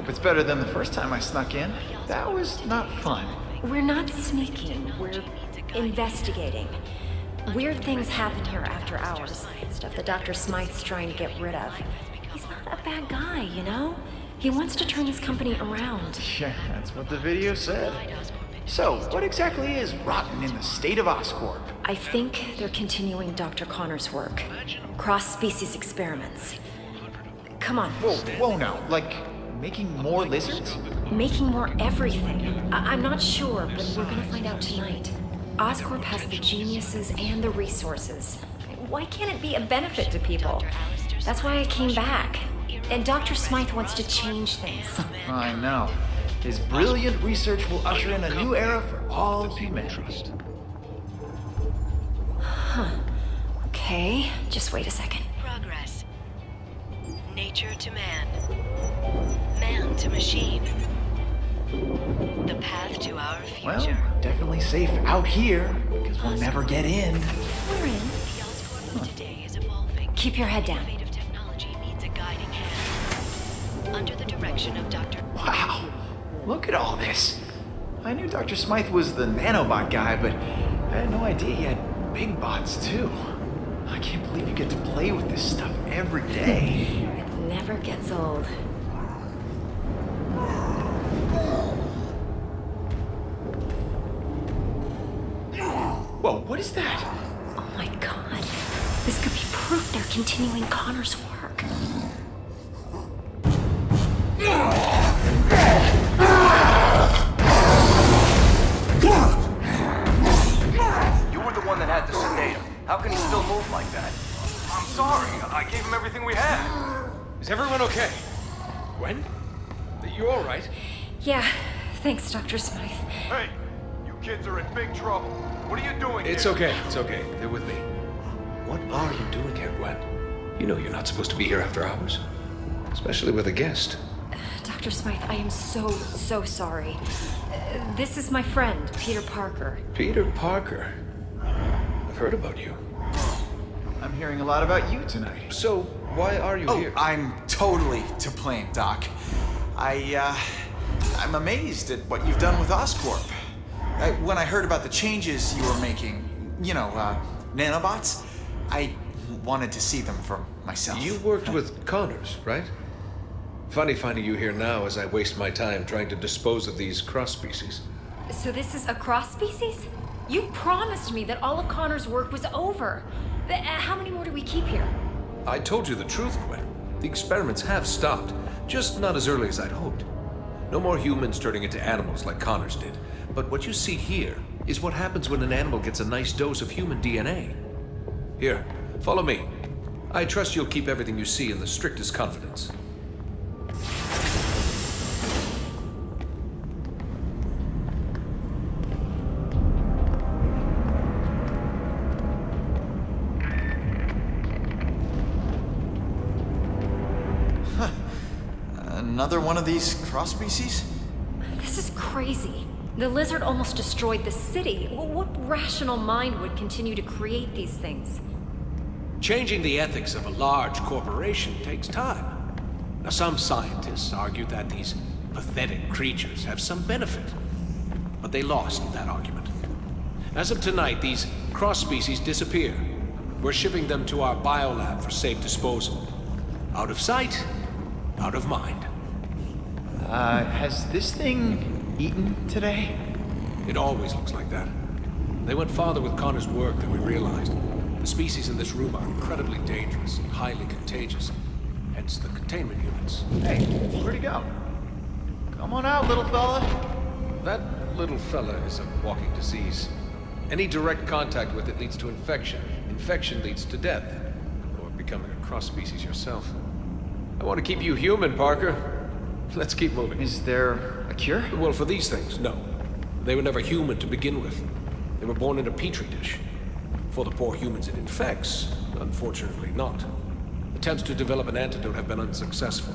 Hope it's better than the first time I snuck in. That was not fun. We're not sneaking, we're investigating. Weird things happen here after hours. Stuff that Dr. Smythe's trying to get rid of. He's not a bad guy, you know? He wants to turn his company around. Yeah, that's what the video said. So, what exactly is rotten in the state of Oscorp? I think they're continuing Dr. Connor's work. Cross-species experiments. Come on. Whoa now. Like, making more lizards? Making more everything. I'm not sure, but we're gonna find out tonight. Oscorp has the geniuses and the resources. Why can't it be a benefit to people? That's why I came back. And Dr. Smythe wants to change things. I know. His brilliant research will usher in a new era for all humanity. Okay, just wait a second. Progress. Nature to man. Man to machine. The path to our future. Well, definitely safe out here, because we'll never get in. We're in. The Oscorp of today is evolving. Keep your head down. Innovative technology needs a guiding hand. Under the direction of Dr. Wow, look at all this. I knew Dr. Smythe was the nanobot guy, but I had no idea he had big bots too. I can't believe you get to play with this stuff every day. It never gets old. Whoa, what is that? Oh my god. This could be proof they're continuing Connor's work. You were the one that had to sedate him. How can he still move like that? I'm sorry. I gave him everything we had. Is everyone okay? Gwen? You all right? Yeah, thanks, Dr. Smythe. Hey, you kids are in big trouble. What are you doing It's here? okay. It's okay. They're with me. What are you doing here, Gwen? You know you're not supposed to be here after hours. Especially with a guest. Dr. Smythe, I am so sorry. This is my friend, Peter Parker. Peter Parker? I've heard about you. I'm hearing a lot about you tonight. So, why are you here? I'm totally to blame, Doc. I'm amazed at what you've done with Oscorp. When I heard about the changes you were making, nanobots, I wanted to see them for myself. You worked with Connors, right? Funny finding you here now as I waste my time trying to dispose of these cross-species. So this is a cross-species? You promised me that all of Connor's work was over. How many more do we keep here? I told you the truth, Gwen. The experiments have stopped, just not as early as I'd hoped. No more humans turning into animals like Connors did. But what you see here is what happens when an animal gets a nice dose of human DNA. Here, follow me. I trust you'll keep everything you see in the strictest confidence. Another one of these cross-species? This is crazy. The lizard almost destroyed the city. What rational mind would continue to create these things? Changing the ethics of a large corporation takes time. Now, some scientists argue that these pathetic creatures have some benefit, but they lost that argument. As of tonight, these cross-species disappear. We're shipping them to our biolab for safe disposal. Out of sight, out of mind. Has this thing eaten today? It always looks like that. They went farther with Connor's work than we realized. The species in this room are incredibly dangerous and highly contagious. Hence the containment units. Hey, where'd he go? Come on out, little fella. That little fella is a walking disease. Any direct contact with it leads to infection. Infection leads to death. Or becoming a cross-species yourself. I want to keep you human, Parker. Let's keep moving. Is there a cure? Well, for these things, no. They were never human to begin with. They were born in a petri dish. For the poor humans it infects, unfortunately not. Attempts to develop an antidote have been unsuccessful.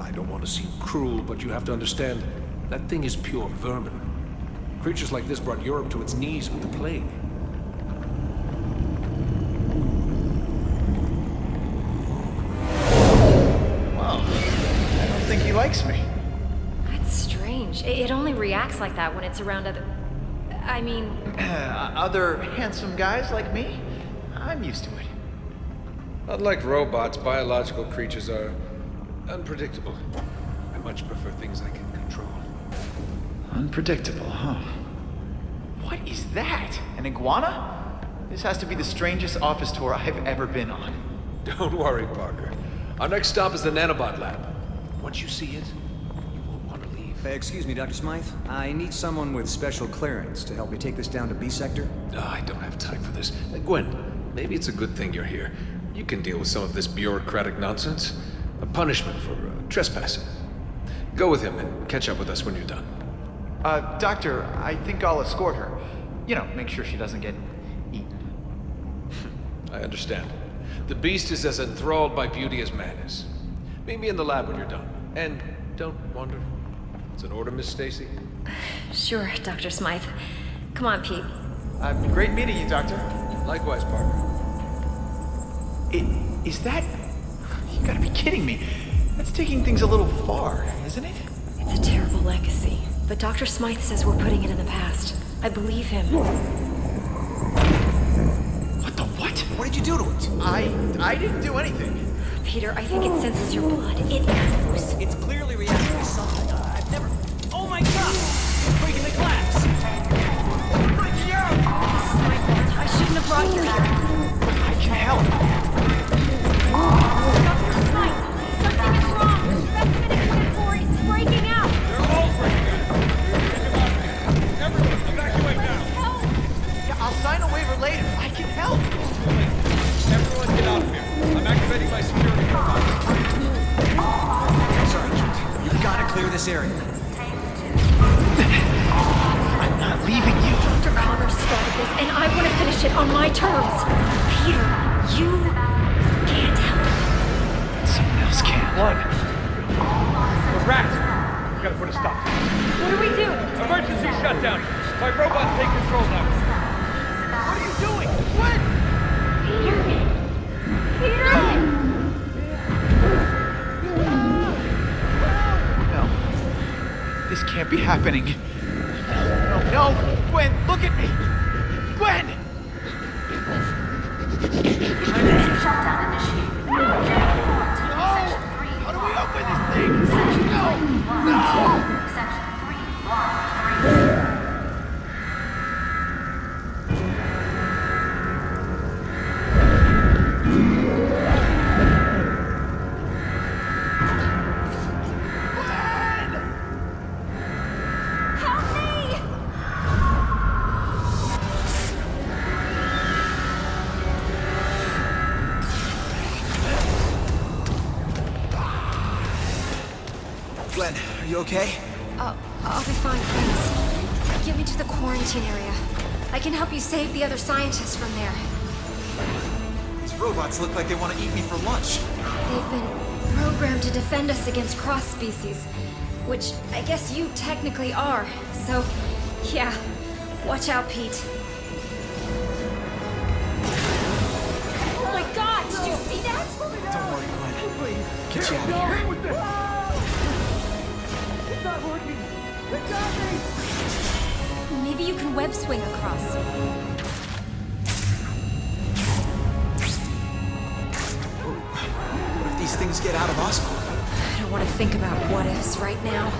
I don't want to seem cruel, but you have to understand, that thing is pure vermin. Creatures like this brought Europe to its knees with the plague. Whoa, I don't think he likes me. strange. It only reacts like that when it's around other... I mean... Other handsome guys like me? I'm used to it. Unlike robots, biological creatures are unpredictable. I much prefer things I can control. Unpredictable, huh? What is that? An iguana? This has to be the strangest office tour I've ever been on. Don't worry, Parker. Our next stop is the nanobot lab. Once you see it, you won't want to leave. Excuse me, Dr. Smythe. I need someone with special clearance to help me take this down to B sector. I don't have time for this. Gwen, maybe it's a good thing you're here. You can deal with some of this bureaucratic nonsense. A punishment for trespassing. Go with him and catch up with us when you're done. Doctor, I think I'll escort her. You know, make sure she doesn't get eaten. I understand. The beast is as enthralled by beauty as man is. Meet me in the lab when you're done. And don't wander. It's an order, Miss Stacy. Sure, Dr. Smythe. Come on, Pete. Great meeting you, Doctor. Likewise, Parker. Is that... You gotta be kidding me. That's taking things a little far, isn't it? It's a terrible legacy, but Dr. Smythe says we're putting it in the past. I believe him. What the what? What did you do to it? I didn't do anything. Peter, I think it senses your blood. It knows. It's clearly reacting to something. I've never... Oh my god! It's breaking the glass! Breaking out! This is my fault. I shouldn't have brought you here. I can help. Dr. Smythe, something is wrong. The specimen in Unit 4 is breaking out. They're all breaking out. Everyone, evacuate now. Help! Yeah, I'll sign a waiver later. I can help. Everyone get out of here. I'm activating my security robot. Sergeant, you've got to clear this area. I'm not leaving you. Dr. Connor started this, and I want to finish it on my terms. Peter, you can't help. Someone else can. One. The rats. We gotta put a stop. What do we do? Emergency shutdown. My robot take control now. What are you doing? What? Peter! No. This can't be happening. No. Gwen, look at me. Gwen! Emergency shutdown initiated. How do we open this thing? No! Section 313. Help me! Glenn, are you okay? I'll be fine, thanks. Get me to the quarantine area. I can help you save the other scientists from there. These robots look like they want to eat me for lunch. They've been programmed to defend us against cross-species, which I guess you technically are. So, yeah, watch out, Pete. Oh my god, did you see that? Don't worry, Gwen. Get you out of here. Maybe you can web swing across. What if these things get out of Oscorp? I don't want to think about what ifs right now.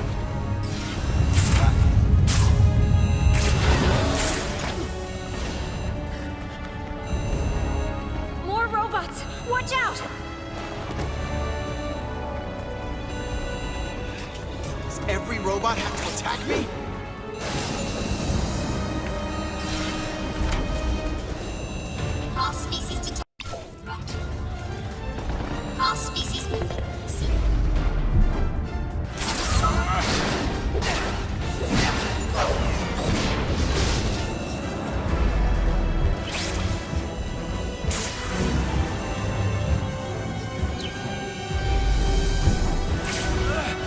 More robots! Watch out! Does every robot have to attack me? All species detected. All species moving.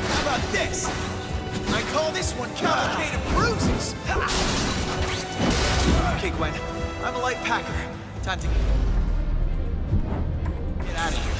How about this? I call this one cavalcade of bruises. Okay, Gwen. I'm a light packer. Time to get out of here.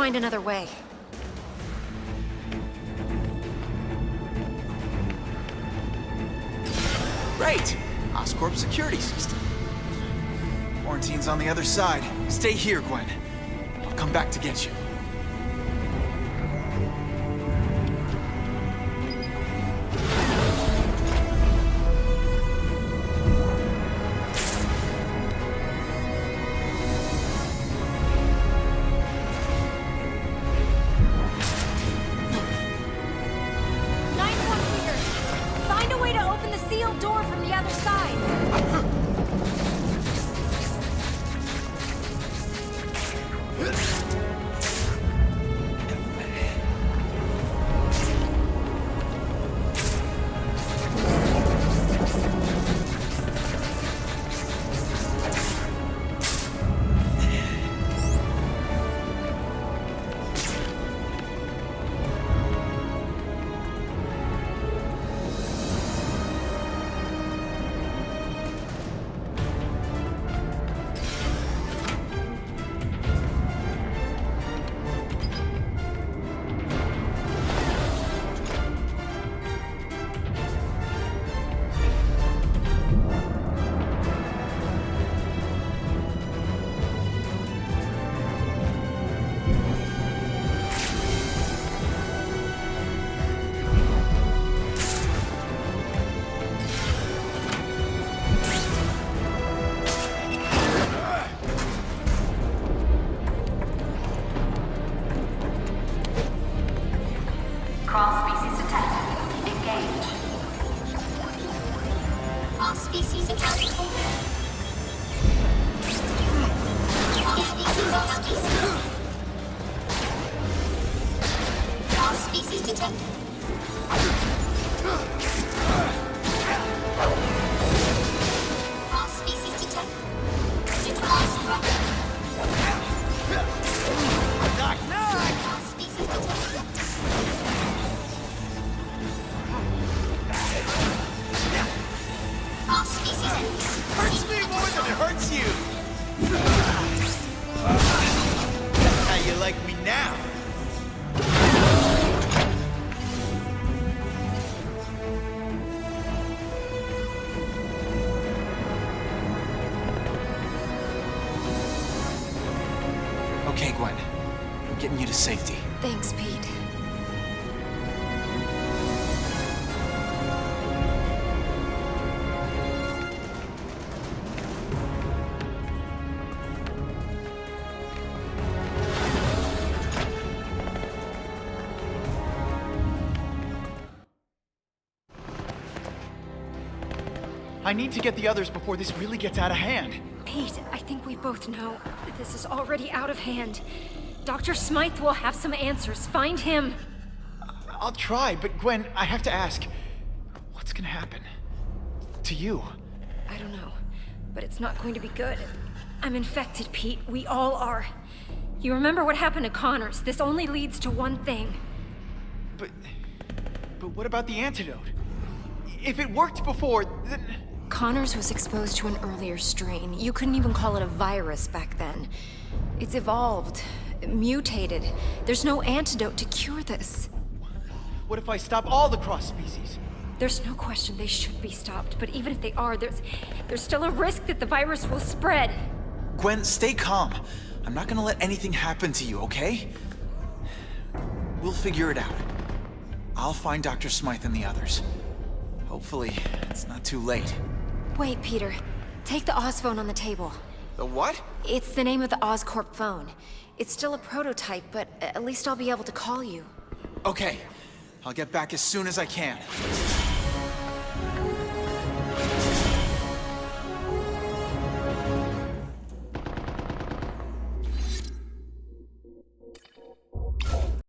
find another way. Great! Oscorp security system. Quarantine's on the other side. Stay here, Gwen. I'll come back to get you. Door from the other side. Cross-species detected. Engage. Cross-species encountered. Cross-species detected. Cross-species detected. Neutralize threat. Knock, knock! Cross-species detected. Cross-species Hurts me more than it hurts you! How you like me now? Okay, Gwen. I'm getting you to safety. Thanks, Pete. I need to get the others before this really gets out of hand. Pete, I think we both know that this is already out of hand. Dr. Smythe will have some answers. Find him. I'll try, but Gwen, I have to ask, what's gonna happen to you? I don't know, but it's not going to be good. I'm infected, Pete. We all are. You remember what happened to Connors? This only leads to one thing. But what about the antidote? If it worked before, then... Connors was exposed to an earlier strain. You couldn't even call it a virus back then. It's evolved, mutated. There's no antidote to cure this. What if I stop all the cross-species? There's no question they should be stopped, but even if they are, there's still a risk that the virus will spread. Gwen, stay calm. I'm not gonna let anything happen to you, okay? We'll figure it out. I'll find Dr. Smythe and the others. Hopefully, it's not too late. Wait, Peter. Take the Oz phone on the table. The what? It's the name of the Oscorp phone. It's still a prototype, but at least I'll be able to call you. Okay. I'll get back as soon as I can.